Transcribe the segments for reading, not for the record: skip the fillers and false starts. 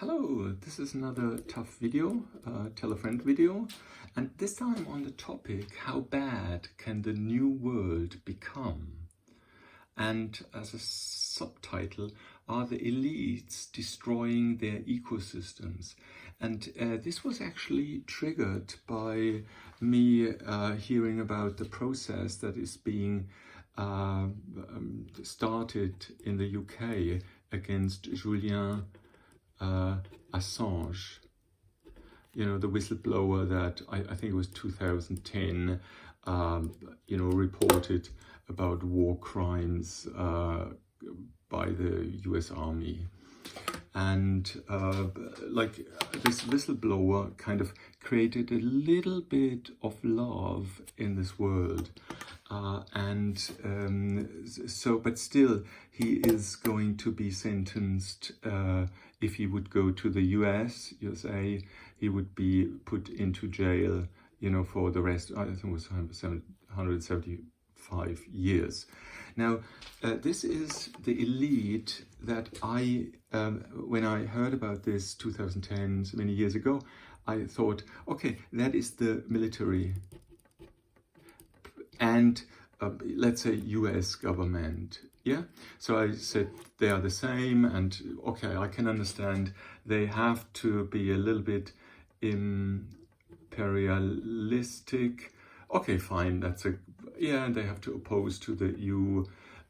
Hello, this is another tough video, tell a friend video, and this time on the topic, how bad can the new world become? And as a subtitle, are the elites destroying their ecosystems? And this was actually triggered by me hearing about the process that is being started in the UK against Julian Assange, the whistleblower that I think it was 2010, reported about war crimes by the US Army. And this whistleblower kind of created a little bit of love in this world. But still, he is going to be sentenced. If he would go to the USA, he would be put into jail, for the rest, I think it was 175 years. Now, this is the elite that when I heard about this 2010, so many years ago, I thought, okay, that is the military and let's say US government. Yeah, so I said they are the same, and okay, I can understand they have to be a little bit imperialistic. Okay, fine, and they have to oppose to the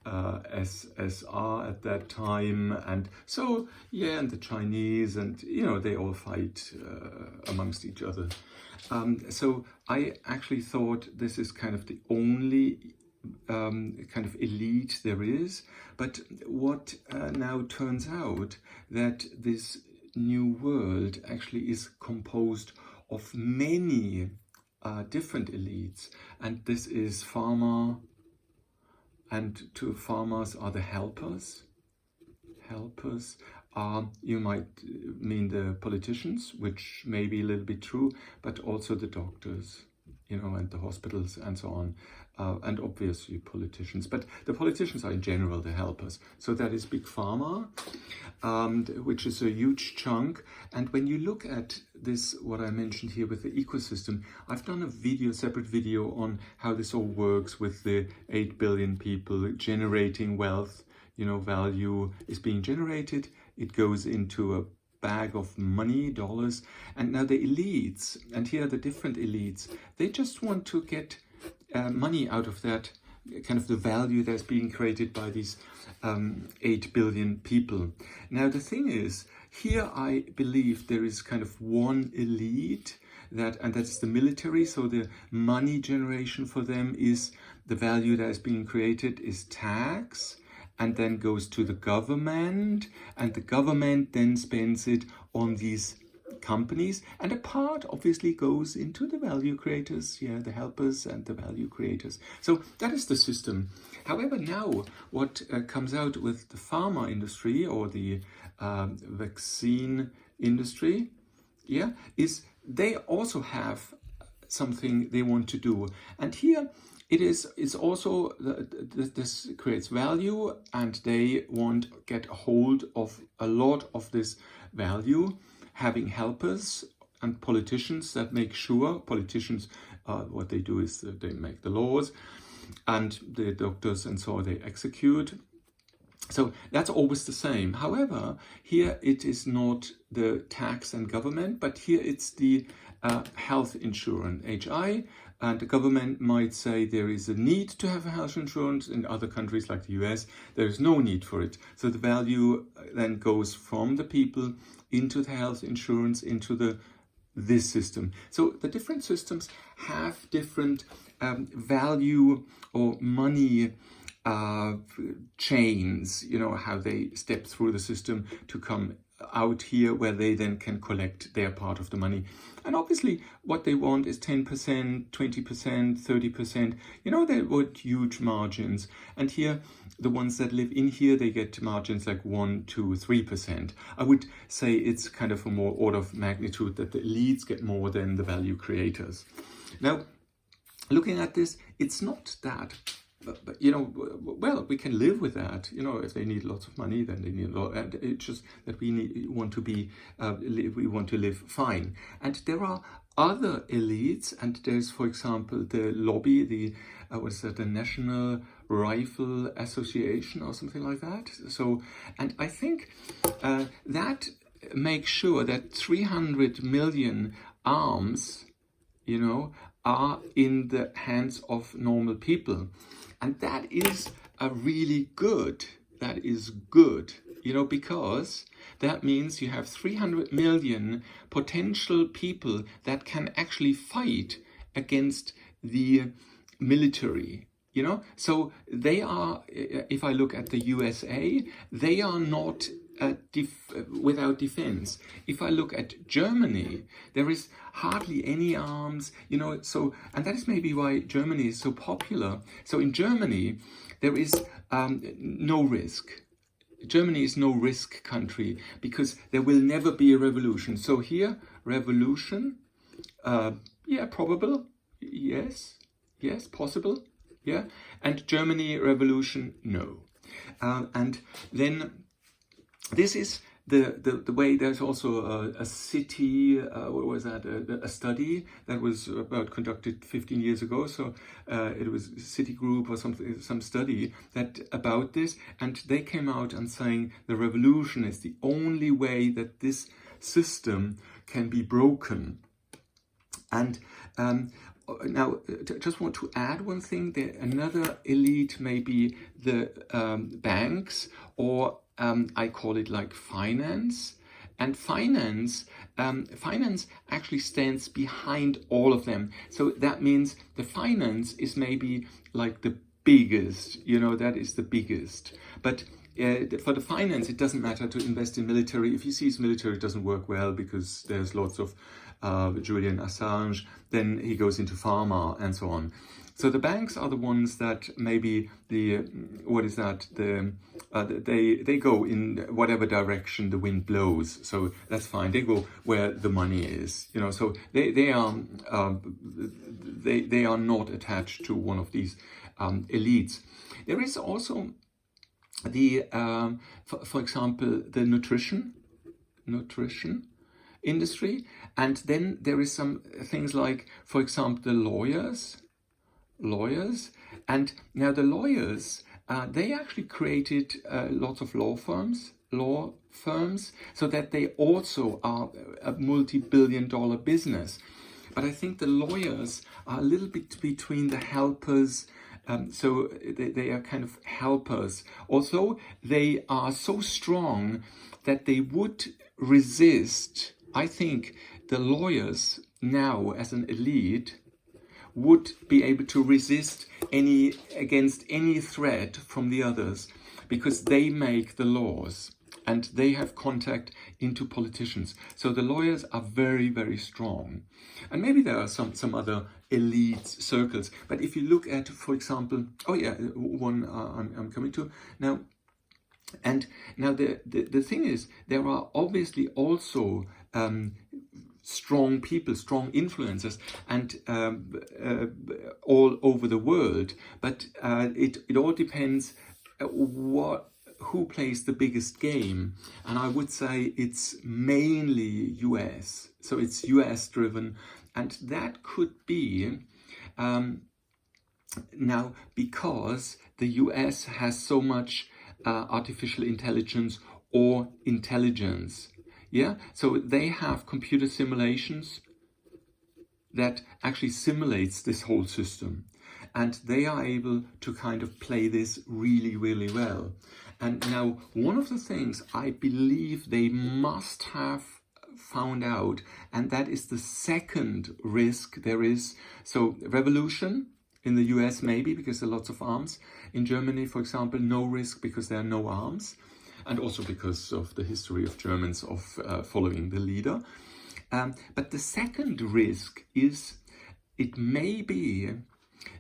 USSR at that time, and so and the Chinese, and they all fight amongst each other. So I actually thought this is kind of the only kind of elite there is, but what now turns out that this new world actually is composed of many different elites, and this is pharma, and two pharmas are the helpers. You might mean the politicians, which may be a little bit true, but also the doctors, and the hospitals and so on, and obviously politicians. But the politicians are in general the helpers. So that is big pharma, which is a huge chunk. And when you look at this, what I mentioned here with the ecosystem, I've done a separate video on how this all works with the 8 billion people generating wealth. Value is being generated. It goes into a bag of money, dollars, and now the elites, and here are the different elites, they just want to get money out of that, kind of the value that's being created by these 8 billion people. Now the thing is, here I believe there is kind of one elite, and that's the military, so the money generation for them is the value that is being created is tax, and then goes to the government, and the government then spends it on these companies, and a part obviously goes into the value creators, the helpers and the value creators. So that is the system. However, now what comes out with the pharma industry or the vaccine industry, is they also have something they want to do, and here it's also, this creates value, and they get a hold of a lot of this value, having helpers and politicians that make sure, what they do is they make the laws, and the doctors and so on, they execute. So that's always the same. However, here it is not the tax and government, but here it's the health insurance, HI, and the government might say there is a need to have a health insurance. In other countries like the US, there is no need for it. So the value then goes from the people into the health insurance, into this system. So the different systems have different value or money chains, how they step through the system to come out here, where they then can collect their part of the money. And obviously what they want is 10%, 20%, 30%, they want huge margins. And here, the ones that live in here, they get margins like 1%, 2%, 3%. I would say it's kind of a more order of magnitude that the elites get more than the value creators. Now, looking at this, it's not that but, you know, well, we can live with that. You know, if they need lots of money, then they need a lot, and it's just that we want to be, we want to live fine. And there are other elites, and there's, for example, the lobby, the what is that, the National Rifle Association or something like that. So, and I think that makes sure that 300 million arms, you know, are in the hands of normal people. And that is really good. That is good, you know, because that means you have 300 million potential people that can actually fight against the military, you know. So they are, if I look at the USA, they are not without defense. If I look at Germany, there is hardly any arms, you know, so, and that is maybe why Germany is so popular. So in Germany, there is no risk. Germany is no risk country because there will never be a revolution. So here, revolution, yeah, probable, yes, possible, yeah. And Germany, revolution, no. And then this is the way. There's also a city, what was that, a study that was conducted 15 years ago. So it was Citigroup or something, some study that about this, and they came out and saying the revolution is the only way that this system can be broken. And now, just want to add one thing. Another elite may be the banks, or I call it like finance. And finance actually stands behind all of them. So that means the finance is maybe like the biggest, you know, that is the biggest. But for the finance, it doesn't matter to invest in military. If you see military doesn't work well because there's lots of Julian Assange, then he goes into pharma and so on. So the banks are the ones that maybe they go in whatever direction the wind blows. So that's fine. They go where the money is, you know. So they are not attached to one of these elites. There is also the for example, the nutrition industry, and then there is some things like, for example, the lawyers, and now the lawyers, they actually created lots of law firms, so that they also are a multi-billion-dollar business. But I think the lawyers are a little bit between the helpers. So they are kind of helpers. Although they are so strong that they would resist, I think the lawyers now as an elite would be able to resist against any threat from the others, because they make the laws and they have contact into politicians. So the lawyers are very, very strong. And maybe there are some other elite circles. But if you look at, for example, one I'm coming to now. And now the thing is, there are obviously also strong people, strong influencers, and all over the world. But it all depends who plays the biggest game. And I would say it's mainly US. So it's US driven, and that could be now because the US has so much artificial intelligence or intelligence. Yeah, so they have computer simulations that actually simulates this whole system, and they are able to kind of play this really, really well. And now one of the things I believe they must have found out, and that is the second risk there is. So revolution in the US maybe because there are lots of arms. In Germany, for example, no risk because there are no arms. And also because of the history of Germans of following the leader. But the second risk is, it may be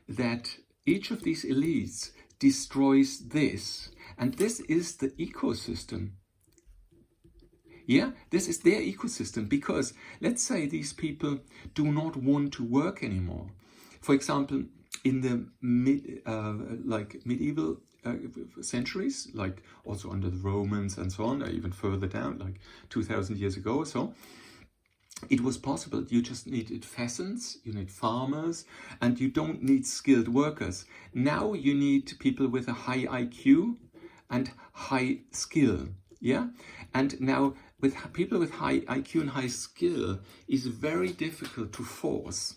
that each of these elites destroys this. And this is the ecosystem. Yeah, this is their ecosystem, because let's say these people do not want to work anymore. For example, in the medieval centuries, like also under the Romans and so on, or even further down, like 2,000 years ago or so, it was possible. You just needed pheasants, you need farmers, and you don't need skilled workers. Now you need people with a high IQ and high skill, yeah? And now with people with high IQ and high skill is very difficult to force.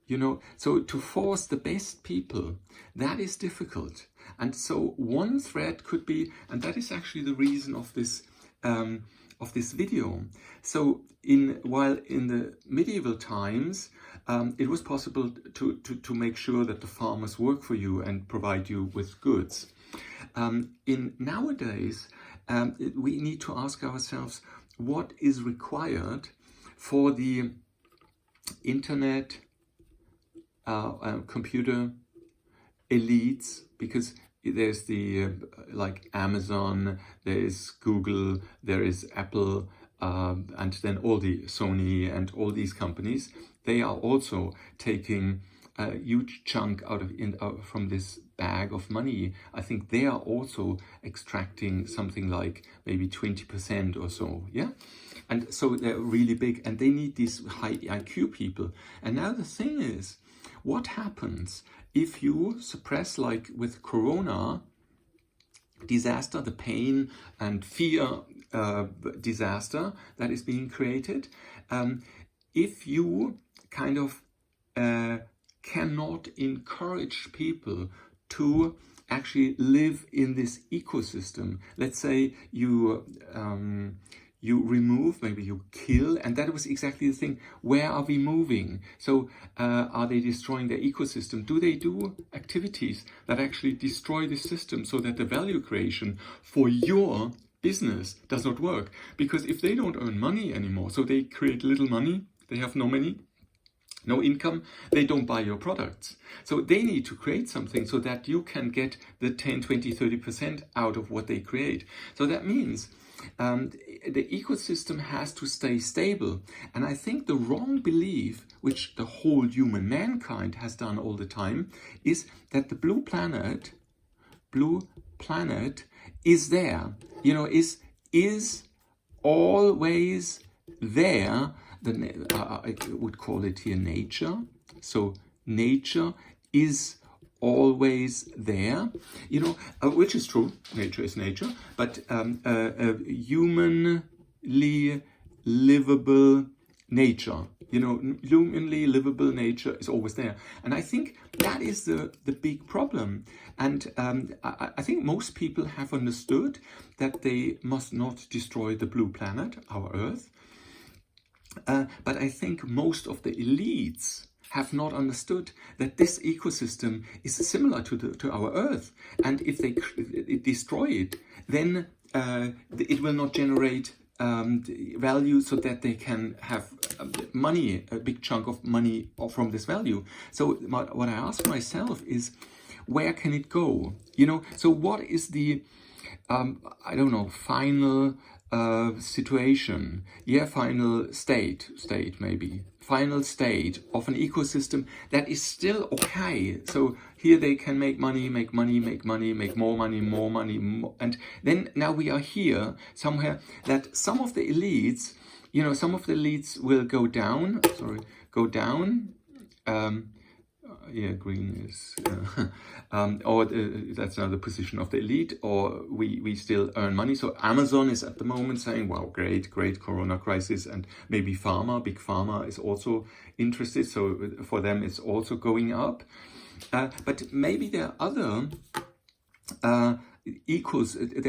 You know, so to force the best people, that is difficult. And so one thread could be, and that is actually the reason of this video. So while in the medieval times, it was possible to make sure that the farmers work for you and provide you with goods. In nowadays, we need to ask ourselves what is required for the internet, computer elites, because there's the like Amazon, there is Google, there is Apple, and then all the Sony and all these companies. They are also taking a huge chunk out from this bag of money. I think they are also extracting something like maybe 20% or so, yeah? And so they're really big, and they need these high IQ people. And now the thing is, what happens if you suppress, like with Corona disaster, the pain and fear disaster that is being created, if you kind of cannot encourage people to actually live in this ecosystem. Let's say you remove, maybe you kill, and that was exactly the thing. Where are we moving? So are they destroying their ecosystem? Do they do activities that actually destroy the system so that the value creation for your business does not work? Because if they don't earn money anymore, so they create little money, they have no money, no income, they don't buy your products. So they need to create something so that you can get the 10, 20, 30% out of what they create. So that means the ecosystem has to stay stable. And I think the wrong belief, which the whole human mankind has done all the time, is that the blue planet is there, you know, is always there. I would call it here nature. So nature is always there, you know, which is true. Nature is nature, but humanly livable nature, you know, humanly livable nature is always there. And I think that is the big problem. And I think most people have understood that they must not destroy the blue planet, our Earth. But I think most of the elites have not understood that this ecosystem is similar to our Earth, and if they destroy it, then it will not generate value so that they can have money, a big chunk of money from this value. So what I ask myself is, where can it go? You know, so what is the I don't know, final situation, final state maybe, final state of an ecosystem that is still okay. So here they can make money, make more money, and then now we are here somewhere that some of the elites, you know, some of the elites will go down, yeah, green is, or that's another position of the elite, or we still earn money. So Amazon is at the moment saying, wow, great Corona crisis, and maybe big pharma is also interested. So for them, it's also going up. But maybe there are other there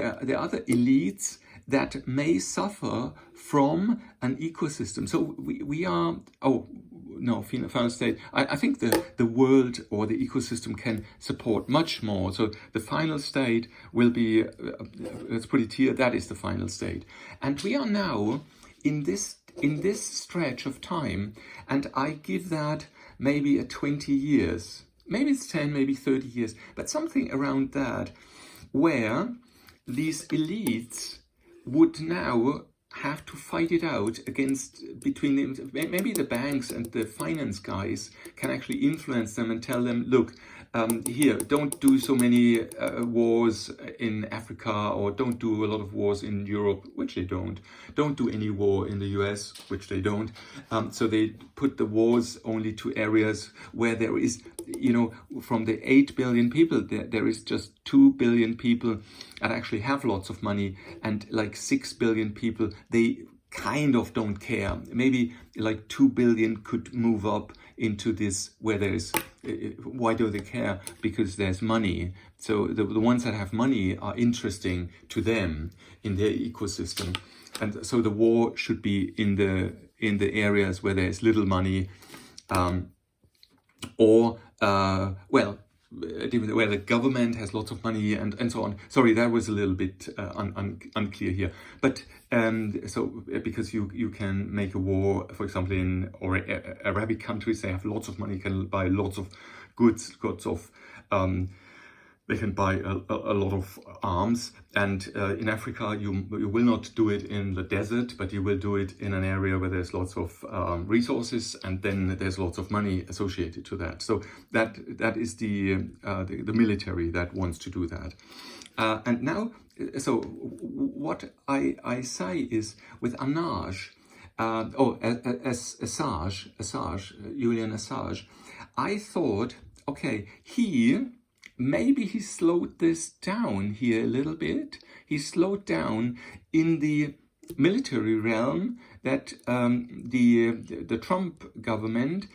are other elites that may suffer from an ecosystem. So we are, final state. I think the world or the ecosystem can support much more. So the final state will be, let's put it here, that is the final state. And we are now in this stretch of time, and I give that maybe 20 years. Maybe it's 10, maybe 30 years, but something around that, where these elites would now have to fight it out between them. Maybe the banks and the finance guys can actually influence them and tell them, look, here, don't do so many wars in Africa, or don't do a lot of wars in Europe, which they don't. Don't do any war in the US, which they don't. So they put the wars only to areas where there is, from the 8 billion people, there is just 2 billion people that actually have lots of money, and like 6 billion people, they kind of don't care. Maybe like 2 billion could move up into this where there's, why do they care? Because there's money. So the ones that have money are interesting to them in their ecosystem. And so the war should be in the areas where there's little money, where the government has lots of money and so on. Sorry, that was a little bit unclear here. But so because you can make a war, for example, in Arabic countries, they have lots of money, can buy lots of goods, they can buy a lot of arms. And in Africa, you will not do it in the desert, but you will do it in an area where there's lots of resources, and then there's lots of money associated to that. So that is the military that wants to do that. And now, so what I say is with Assange, Julian Assange, I thought, okay, maybe he slowed this down here a little bit. He slowed down in the military realm that the Trump government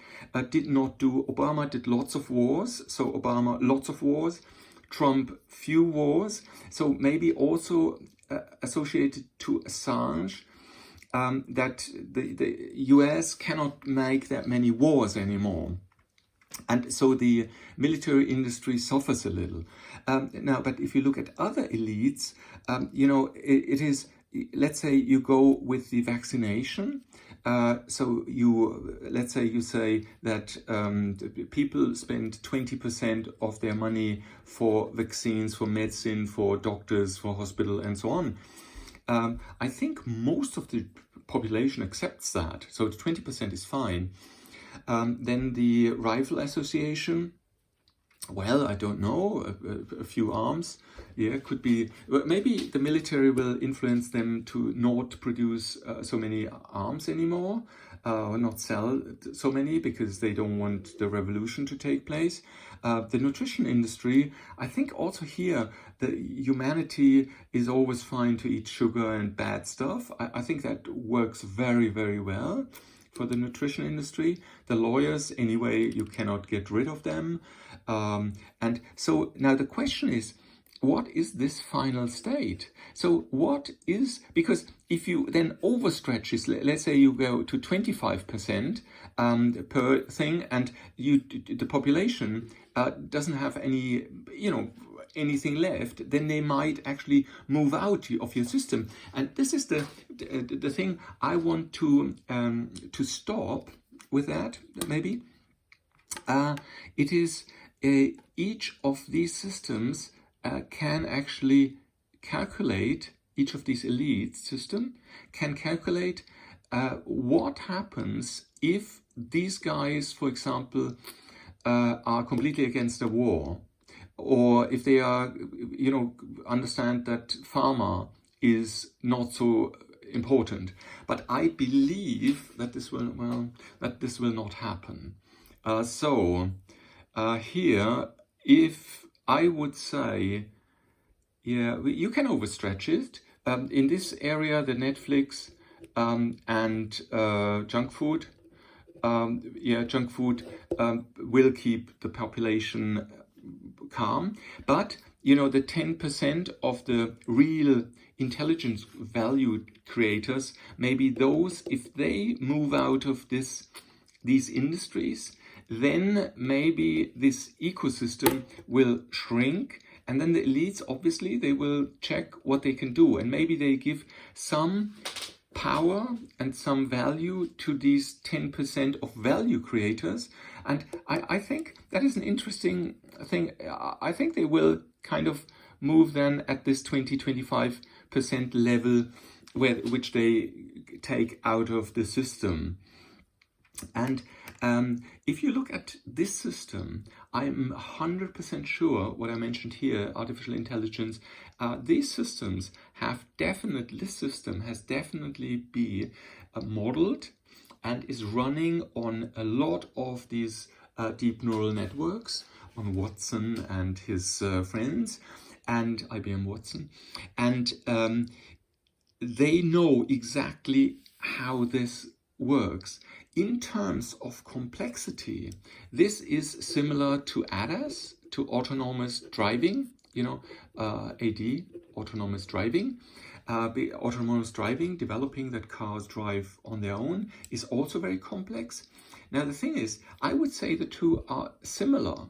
did not do. Obama did lots of wars. So Obama, lots of wars. Trump, few wars. So maybe also associated to Assange, that the US cannot make that many wars anymore. And so the military industry suffers a little. Now, but if you look at other elites, it is, let's say you go with the vaccination. So let's say you say that people spend 20% of their money for vaccines, for medicine, for doctors, for hospital, and so on. I think most of the population accepts that. So 20% is fine. Then the Rifle Association, well, I don't know, a few arms, yeah, could be, maybe the military will influence them to not produce so many arms anymore, or not sell so many, because they don't want the revolution to take place. The nutrition industry, I think also here, the humanity is always fine to eat sugar and bad stuff. I think that works very, very well for the nutrition industry. The lawyers, anyway, you cannot get rid of them. And so now the question is, what is this final state? So what is, because if you then overstretch this, let's say you go to 25% per thing, and the population doesn't have any, anything left, then they might actually move out of your system. And this is the thing I want to stop with that, maybe. It is each of these systems can actually calculate, each of these elite system can calculate what happens if these guys, for example, are completely against the war, or if they are, understand that pharma is not so important. But I believe that this will not happen. Here, if I would say, yeah, you can overstretch it. In this area, the Netflix and junk food, junk food will keep the population calm. But, the 10% of the real intelligence value creators, maybe those, if they move out of these industries, then maybe this ecosystem will shrink, and then the elites, obviously, they will check what they can do, and maybe they give some power and some value to these 10% of value creators. And I think that is an interesting thing. I think they will kind of move then at this 20-25% level which they take out of the system. And if you look at this system, I'm 100% sure what I mentioned here, artificial intelligence, these systems have definitely, this system has definitely been modeled and is running on a lot of these deep neural networks on Watson and his friends and IBM Watson. And they know exactly how this works. In terms of complexity, this is similar to ADAS, to autonomous driving, AD, autonomous driving. Autonomous driving, developing that cars drive on their own, is also very complex. Now, the thing is, I would say the two are similar,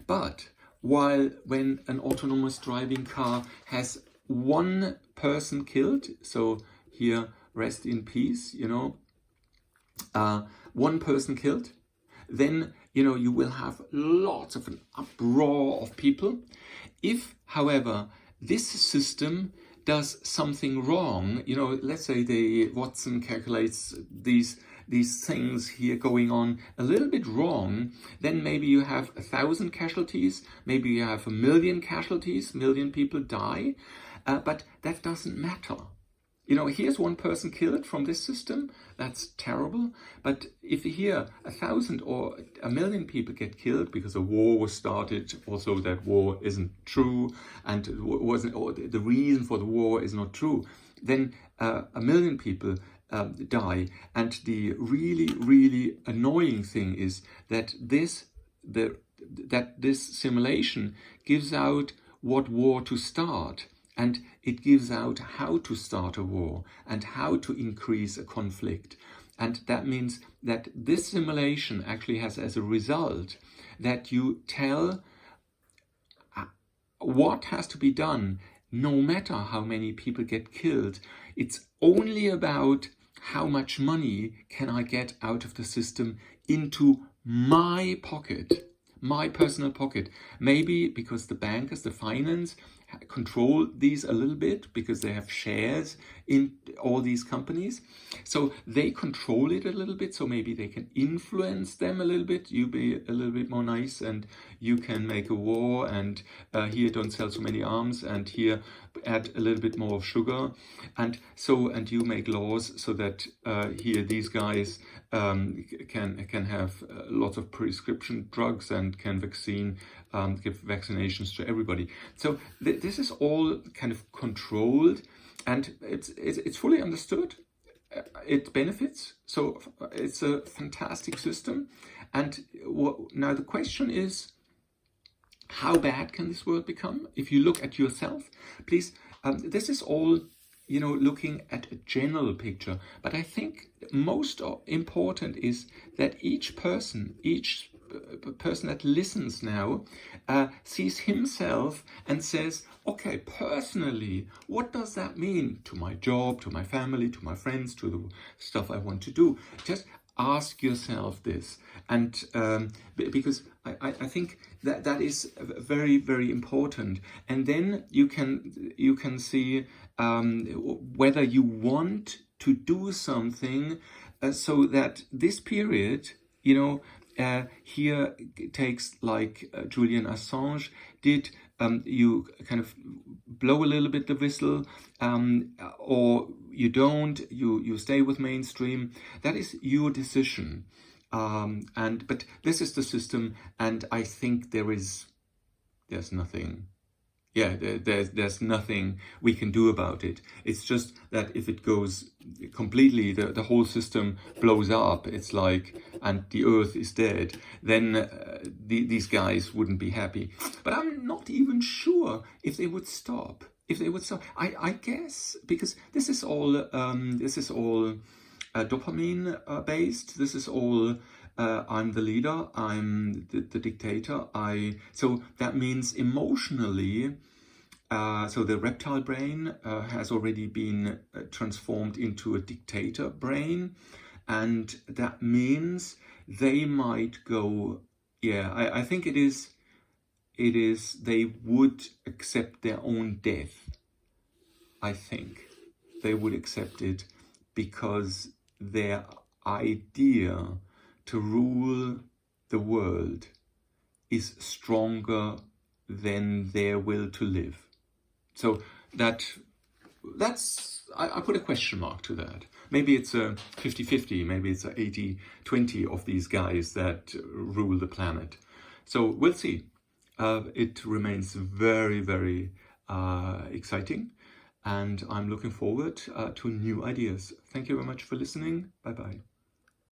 but when an autonomous driving car has one person killed, so here, rest in peace, one person killed, then, you will have lots of an uproar of people. If, however, this system does something wrong, let's say the Watson calculates these things here going on a little bit wrong, then maybe you have 1,000 casualties, maybe you have 1,000,000 casualties, 1,000,000 people die, but that doesn't matter. Here's one person killed from this system, that's terrible. But if here 1,000 or 1,000,000 people get killed because a war was started, also that war isn't true, and the reason for the war is not true, then 1,000,000 people die. And the really, really annoying thing is that this simulation gives out what war to start. And it gives out how to start a war and how to increase a conflict. And that means that this simulation actually has as a result that you tell what has to be done no matter how many people get killed. It's only about how much money can I get out of the system into my pocket, my personal pocket. Maybe because the bankers, the finance, control these a little bit because they have shares in all these companies. So they control it a little bit. So maybe they can influence them a little bit. You be a little bit more nice and you can make a war, and here don't sell so many arms, and here add a little bit more of sugar. And you make laws so that here these guys can have lots of prescription drugs and can give vaccinations to everybody. So this is all kind of controlled, and it's fully understood. It benefits, so it's a fantastic system. And now the question is, how bad can this world become? If you look at yourself, please, this is all, looking at a general picture. But I think most important is that each person that listens now sees himself and says, okay, personally, what does that mean to my job, to my family, to my friends, to the stuff I want to do? Just ask yourself this. And because I think that is very, very important. And then you can see whether you want to do something so that this period, here takes like Julian Assange did, you kind of blow a little bit the whistle, or you don't, you stay with mainstream. That is your decision. But this is the system, and I think there's nothing. Yeah, there's nothing we can do about it. It's just that if it goes completely, the whole system blows up, it's like, and the earth is dead, then these guys wouldn't be happy. But I'm not even sure if they would stop. I guess, because this is all dopamine based. This is all I'm the leader, I'm the dictator. So that means emotionally, so the reptile brain has already been transformed into a dictator brain, and that means they might go, I think it is they would accept their own death, I think. they would accept it because their idea to rule the world is stronger than their will to live. So I put a question mark to that. Maybe it's a 50-50, maybe it's a 80-20 of these guys that rule the planet. So we'll see. It remains very, very exciting, and I'm looking forward to new ideas. Thank you very much for listening. Bye-bye.